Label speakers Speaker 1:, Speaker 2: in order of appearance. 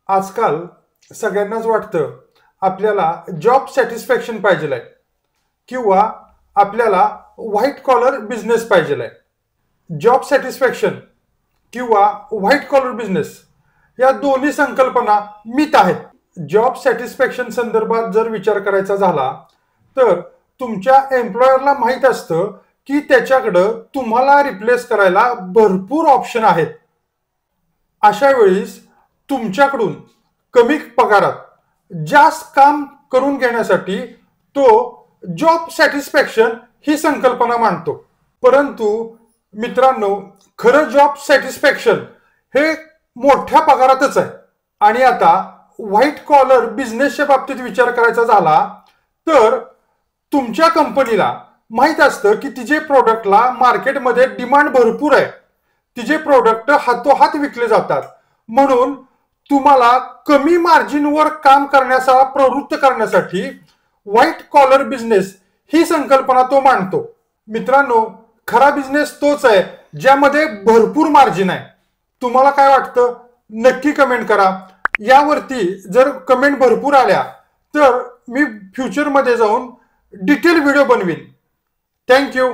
Speaker 1: आजकाल सगळ्यांनाच वाटतं आपल्याला जॉब सॅटिस्फॅक्शन पाहिजे आहे किंवा आपल्याला व्हाईट कॉलर बिझनेस पाहिजे आहे. जॉब सॅटिस्फॅक्शन किंवा व्हाईट कॉलर बिझनेस या दोन्ही संकल्पना मिथ आहेत. जॉब सॅटिस्फॅक्शन संदर्भात जर विचार करायचा झाला तर तुमच्या एम्प्लॉयरला माहीत असतं की त्याच्याकडं तुम्हाला रिप्लेस करायला भरपूर ऑप्शन आहेत. अशा वेळेस तुमच्याकडून कमी पगारात जास्त काम करून घेण्यासाठी तो जॉब सॅटिस्फॅक्शन ही संकल्पना मांडतो. परंतु मित्रांनो, खरं जॉब सॅटिस्फॅक्शन हे मोठ्या पगारातच आहे. आणि आता व्हाईट कॉलर बिझनेसच्या बाबतीत विचार करायचा झाला तर तुमच्या कंपनीला माहीत असतं की तिचे प्रोडक्टला मार्केटमध्ये डिमांड भरपूर आहे, तिचे प्रोडक्ट हातोहात विकले जातात, म्हणून तुम्हाला कमी मार्जिनवर काम करण्याचा प्रवृत्त करण्यासाठी व्हाईट कॉलर बिझनेस ही संकल्पना तो मांडतो. मित्रांनो, खरा बिझनेस तोच आहे ज्यामध्ये भरपूर मार्जिन आहे. तुम्हाला काय वाटतं नक्की कमेंट करा. यावरती जर कमेंट भरपूर आल्या तर मी फ्युचरमध्ये जाऊन डिटेल व्हिडिओ बनवीन. थँक्यू.